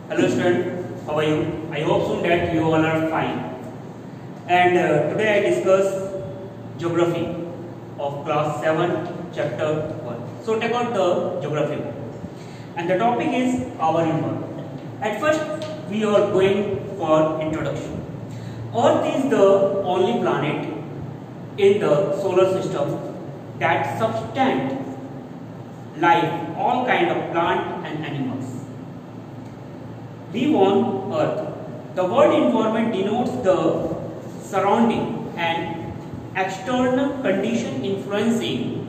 Hello student, how are you? I hope soon that you all are fine. And today I discuss geography of class 7 chapter 1. So take out the geography and the topic is our environment. At first we are going for introduction. Earth is the only planet in the solar system that substant life, all kind of plant and animals live on Earth. The word environment denotes the surrounding and external condition influencing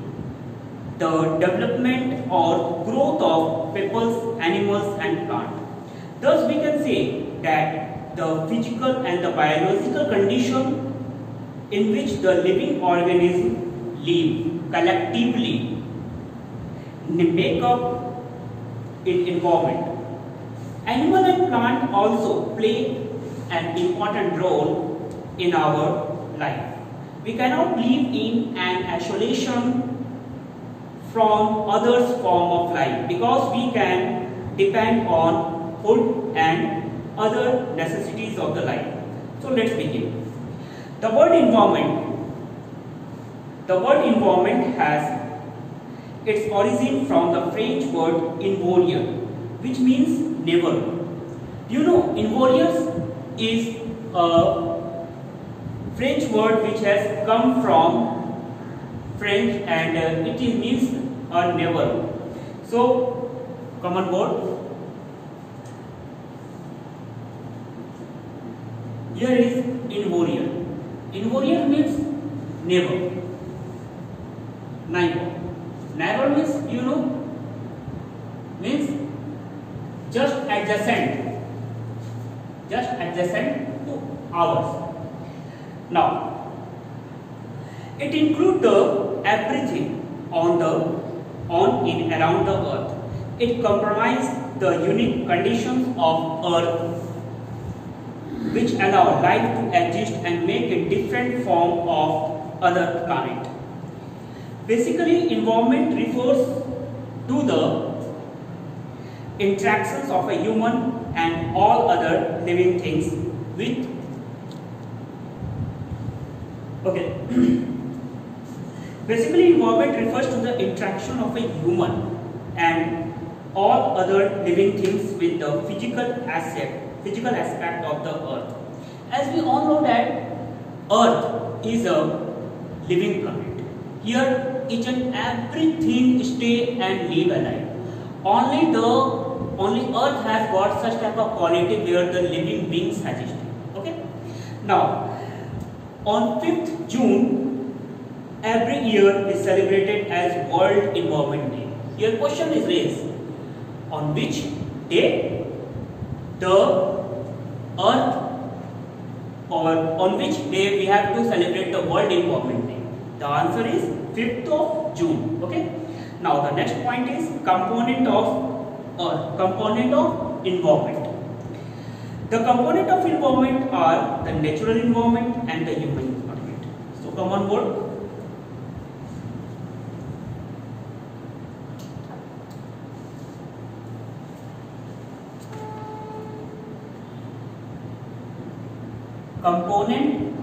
the development or growth of peoples, animals and plants. Thus we can say that the physical and the biological condition in which the living organisms live collectively make up its environment. Animal and plant also play an important role in our life. We cannot live in an isolation from others form of life because we can depend on food and other necessities of the life. So let's begin. The word environment has its origin from the French word envolier, which means neighbor. You know, envoliers is a French word which has come from French and it means a neighbor. So come on board. Here is envolier. Envolier means neighbor. Neighbor means, you know, means just adjacent to ours. Now, it includes everything on in around the earth. It comprises the unique conditions of earth which allow life to exist and make a different form of other planet. Basically, environment refers to the interactions of a human and all other living things with. Okay. Basically, environment refers to the interaction of a human and all other living things with the physical aspect of the earth. As we all know that earth is a living planet. Here each and everything stay and live alive. Only earth has got such type of quality where the living beings exist. Okay. Now, on 5th June, every year is celebrated as World Environment Day. Here question is raised, on which day the earth or on which day we have to celebrate the World Environment Day? The answer is 5th of June. Okay. Now the next point is component of environment. The component of environment are the natural environment and the human environment. So come on board. Component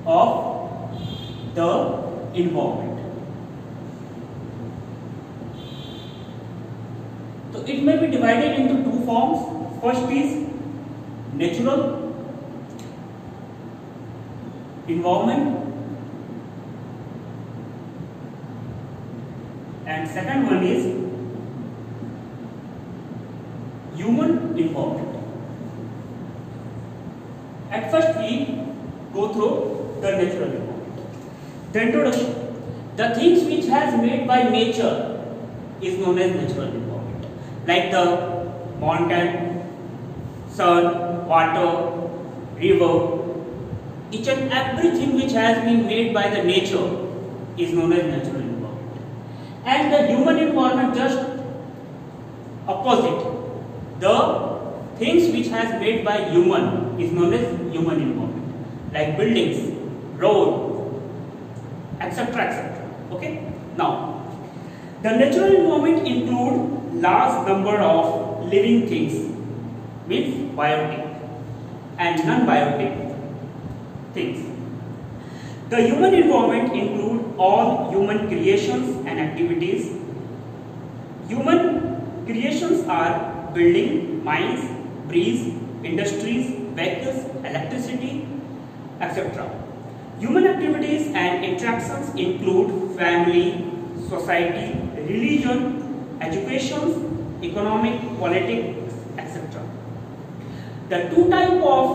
of the environment. So it may be divided into two forms. First is natural environment and second one is human environment. At first we go through the natural environment. The introduction. The things which has made by nature is known as natural environment. Like the mountain, sun, water, river, each and everything which has been made by the nature is known as natural environment. And the human environment just opposite. The things which has made by human is known as human environment. Like buildings, road, etc. etc. Okay. Now, the natural environment include large number of living things, means biotic, and non-biotic things. The human environment includes all human creations and activities. Human creations are building, mines, breeze, industries, vehicles, electricity, etc. Human activities and interactions include family, society, religion, education, economic, politics, etc. The two types of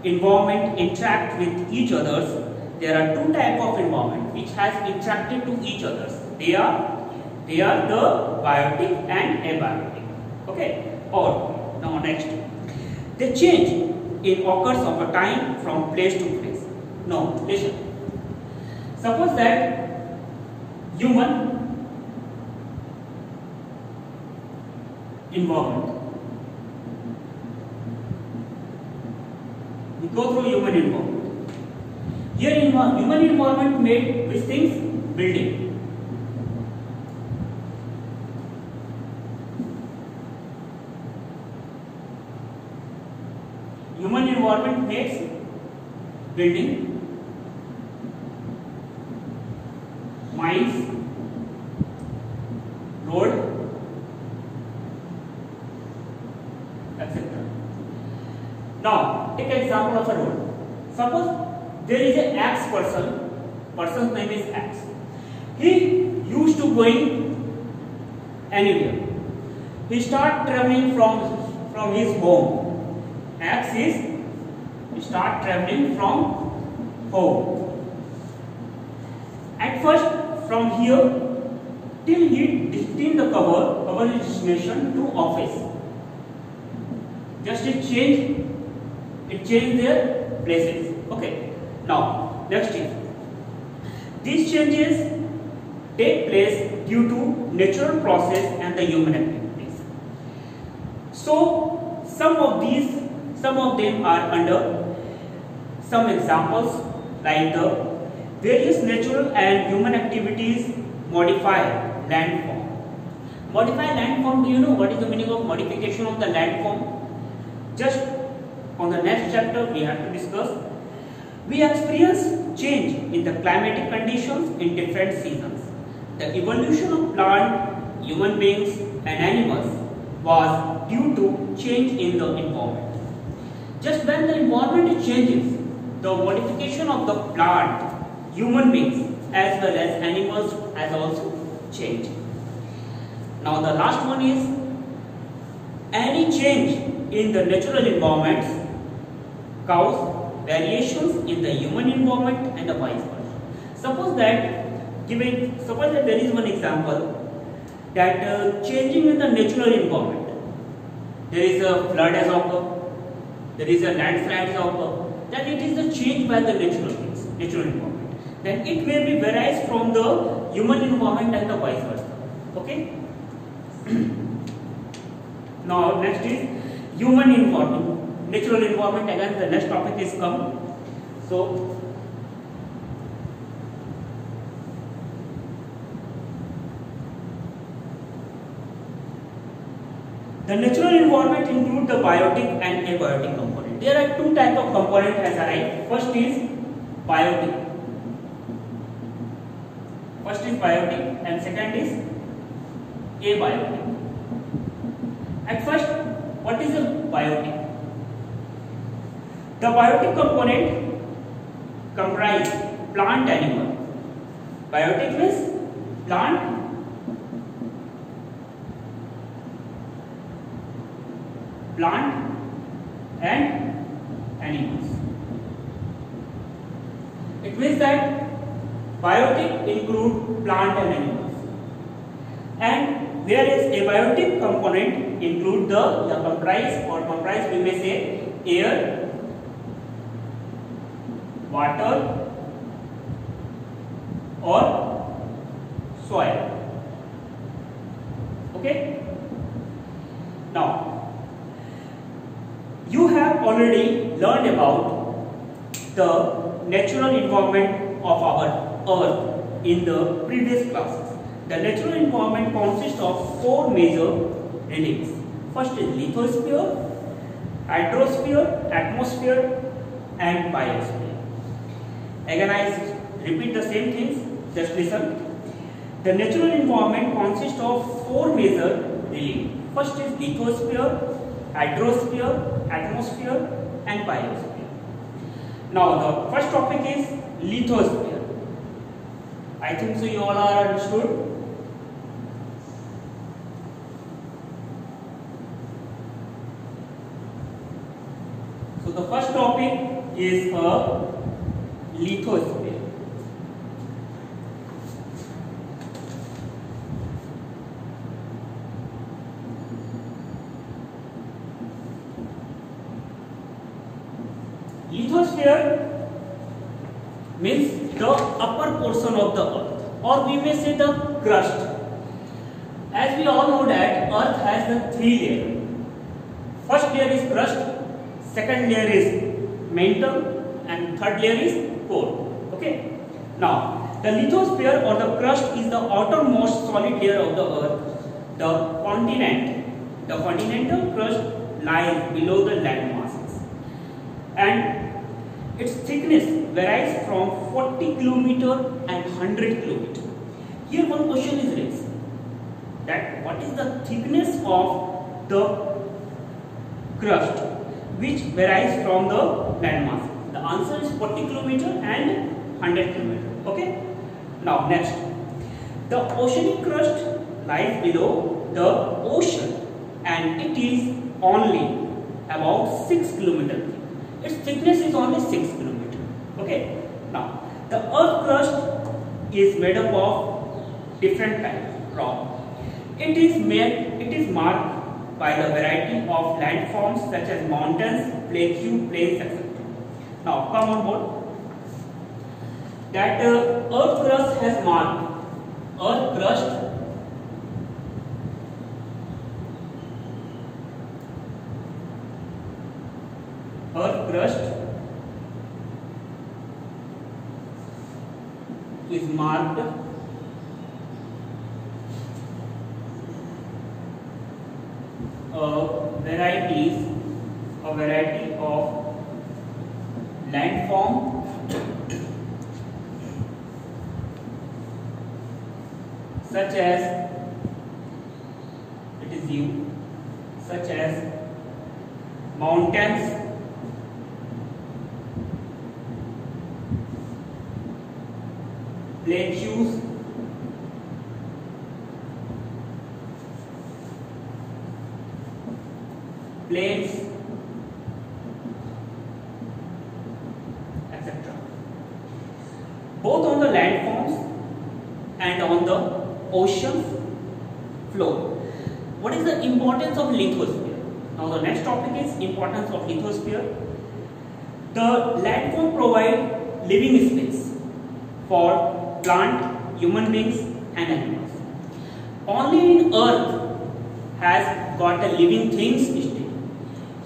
environment interact with each other. There are two types of environment which has interacted to each other. They are the biotic and abiotic. Okay. Or now next, they change in occurs of a time from place to place. Now listen. Suppose that human environment. We go through human environment. Here human environment made which things? Building. Human environment makes building, mines, road, etc. Now take an example of a road. Suppose there is an X person's name is X. He used to going anywhere. He start traveling from his home. X is start traveling from home. At first from here till he destined the cover his destination to office. Just it changed their places. Okay. Now, next is, these changes take place due to natural process and the human activities. So, some of them are under some examples like the various natural and human activities modify landform. Modify landform, do you know what is the meaning of modification of the landform? Just on the next chapter we have to discuss. We experience change in the climatic conditions in different seasons. The evolution of plant, human beings and animals was due to change in the environment. Just when the environment changes, the modification of the plant, human beings as well as animals has also changed. Now the last one is, any change in the natural environments cause variations in the human environment and the vice versa. Suppose that there is one example that changing in the natural environment, there is a flood has occurred, there is a landslide has occurred, then it is the change by the natural environment. Then it may be varies from the human environment and the vice versa. Okay. Now next is human environment. Natural environment, again the next topic is come. So the natural environment include the biotic and abiotic component. There are two types of component as I write. First is biotic and second is abiotic. At first, what is a biotic? The biotic component comprise plant, animal. Biotic means plant, and animals. It means that biotic include plant and animals, and whereas abiotic component include the comprise we may say air, water or soil. Okay. Now you have already learned about the natural environment of our earth in the previous classes. The natural environment consists of four major regions. First is lithosphere, hydrosphere, atmosphere, and biosphere. Again, I repeat the same things. Just listen. The natural environment consists of four major regions. First is lithosphere, hydrosphere, atmosphere, and biosphere. Now, the first topic is lithosphere. I think so you all are understood. So the first topic is a lithosphere. Lithosphere means the upper portion of the earth, or we may say the crust. As we all know that earth has the three layers. First layer is crust, second layer is mantle, and third layer is core. Okay. Now, the lithosphere or the crust is the outermost solid layer of the earth. The continent, the continental crust lies below the land masses, and its thickness varies from 40 km and 100 km. Here one question is raised, that what is the thickness of the crust which varies from the land mass? The answer is 40 km and 100 km. Okay. Now next, the oceanic crust lies below the ocean, and it is only about 6 km thick. Its thickness is only 6 km. Okay. Now, the earth crust is made up of different types of rock. It is marked by the variety of landforms such as mountains, plateau, plains, etc. Now, come on board. That earth crust has marked earth crust is marked a variety of landform such as mountains, plateaus, plains, etc. Both on the landforms and on the ocean floor. What is the importance of lithosphere? Now the next topic is importance of lithosphere. The landform provide living space for plant, human beings and animals. Only in earth has got a living things state.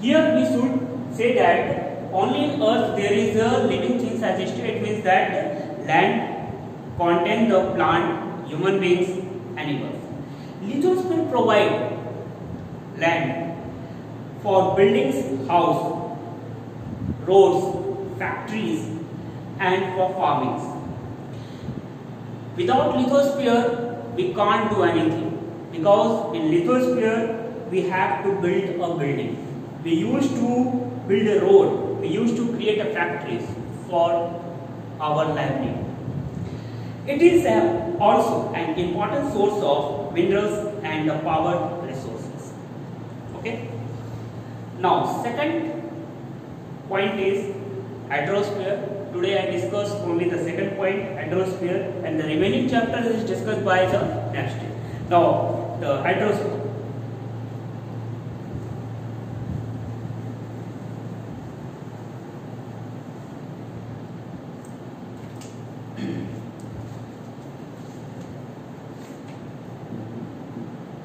Here we should say that only in earth there is a living things as state. It means that land contain the plant, human beings, animals. Lithosphere provide land for buildings, house, roads, factories and for farming. Without lithosphere, we can't do anything, because in lithosphere we have to build a building. We used to build a road. We used to create a factories for our livelihood. It is also an important source of minerals and power resources. Okay. Now, second point is hydrosphere. Today I discussed only the second point, hydrosphere, and the remaining chapter is discussed by the next day. Now, the hydrosphere.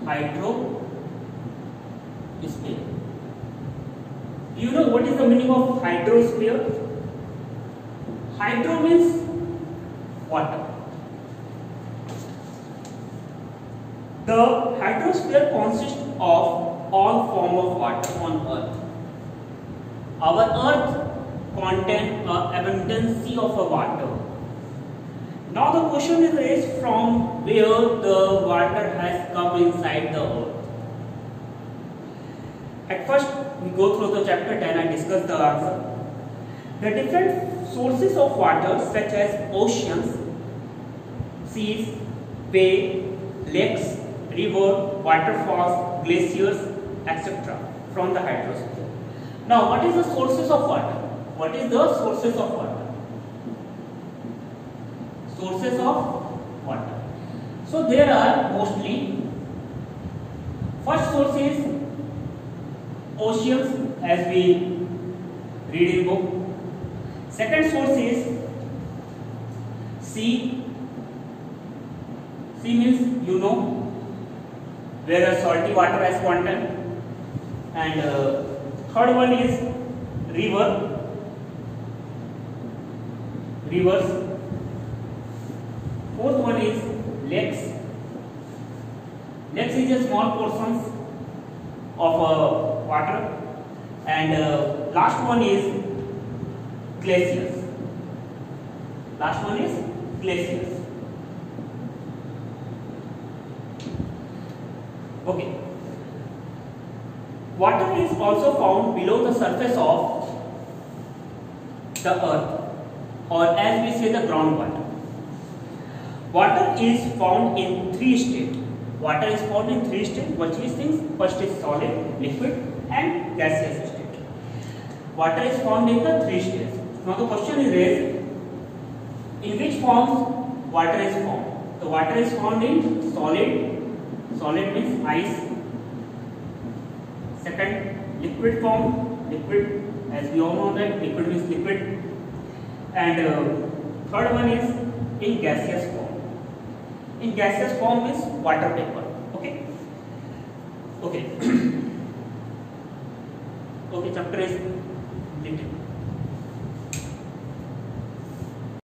Hydrosphere. Do you know what is the meaning of hydrosphere? Hydro means water. The hydrosphere consists of all form of water on earth. Our earth contains abundance of water. Now the question is raised from where the water has come inside the earth. At first we go through the chapter, then I discuss the answer. The different sources of water such as oceans, seas, bay, lakes, river, waterfalls, glaciers, etc. from the hydrosphere. Now what is the sources of water? What is the sources of water? Sources of water. So there are mostly, first source is oceans as we read in book. Second source is sea. Sea means you know where a salty water has content. And third one is rivers. Fourth one is lakes. Lakes is a small portions of water. And last one is glaciers. Last one is glaciers. Okay. Water is also found below the surface of the earth, or as we say, the groundwater. Water is found in three states. Water is found in three states. Which is things? First is solid, liquid, and gaseous state. Water is found in the three states. Now the question is raised: in which forms water is found? The water is found in solid. Solid means ice. Second, liquid form. Liquid, as we all know that liquid means liquid. And third one is in gaseous form. In gaseous form is water vapor. Okay. Okay. Okay. Chapter is completed.